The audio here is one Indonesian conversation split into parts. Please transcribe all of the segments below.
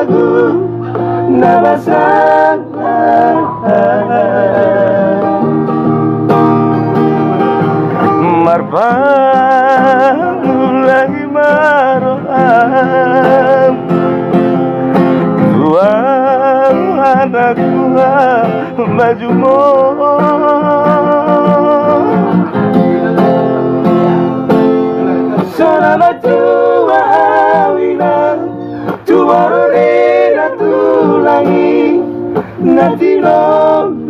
lagu nabasana marbang lagi maroham tuang anakku baju mo Sonama tua awina Tuwarurina tulangi Nanti nontongi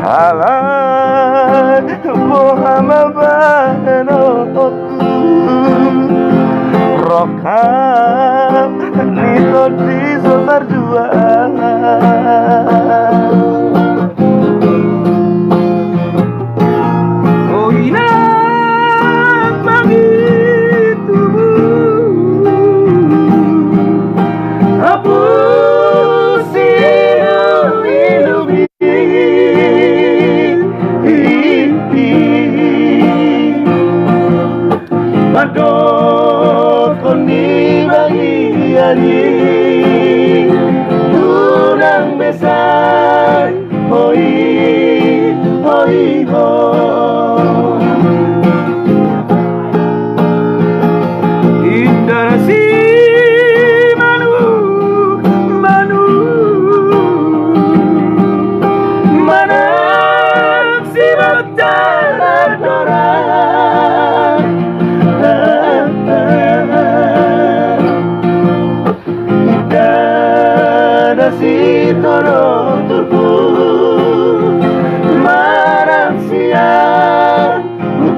Halal Bohama banoku Rokam Nito disotar jual Kurang besar hoi hoi ho Indah si manu manu Mana si batara dora Si toro turku marang siang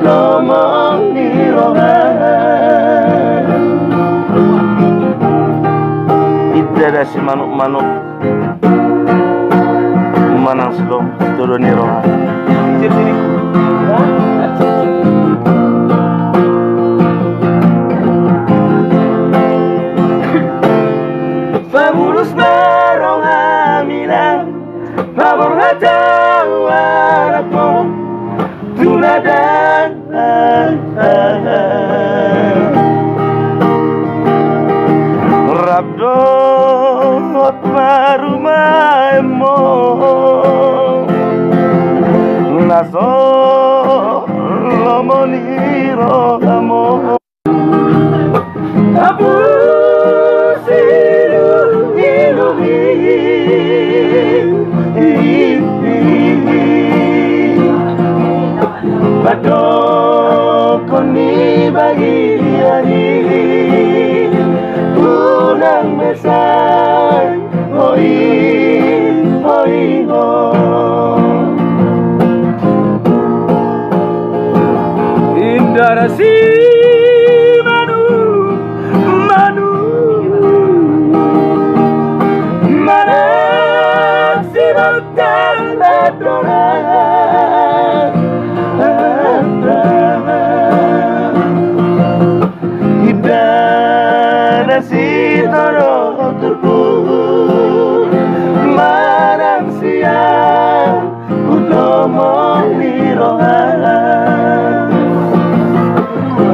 ngomong di rohan Ida ada si manuk-manuk manang silong turun di rohan Pamulus Babor hata warako Tunadan Rabdot marumah emo Naso lomoniro amo Abu siru iluhi Badokon ni bagi hari Unang besar hoi hoi ho Indah rasi manu manu Mana si bautan ladronan Hidana si toro turku marang siang utomong nirohan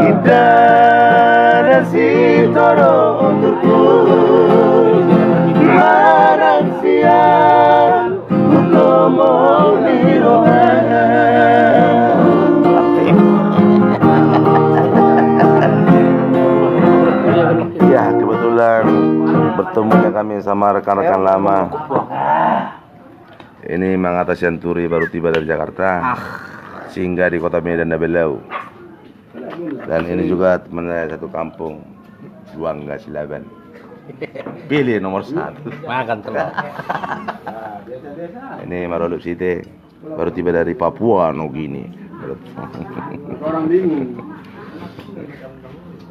Hidana si toro turku marang siang utomong nirohan Ya, kebetulan bertemunya kami sama rekan-rekan lama. Ini Mang Atta Sianturi baru tiba dari Jakarta, singgah di kota Medan Nabelau. Dan ini juga teman saya satu kampung, Juangga Silaban. Pilih nomor 1. Makan telur. Ini Marolup Site, baru tiba dari Papua Nugini. Orang bingung.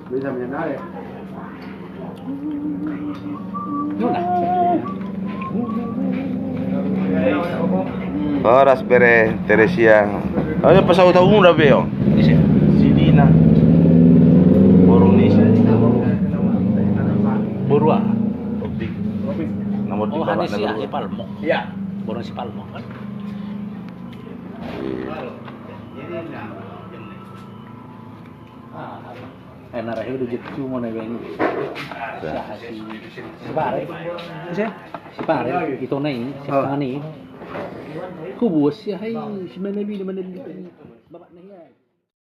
Bisa menarik. Oh, Raspberry Teresia. Ada pasal tahu udah beo. Sidina. Borunis. Borua. Optik. Nomor di Oh, bawah. Hanesi ya, Palmo. Iya. Borong si Palmo kan. Narahe udah jadi cuma nih ini. Si Pare. Si Pare itu nih, si Pani. Ku bos ya hai si mana bi bapak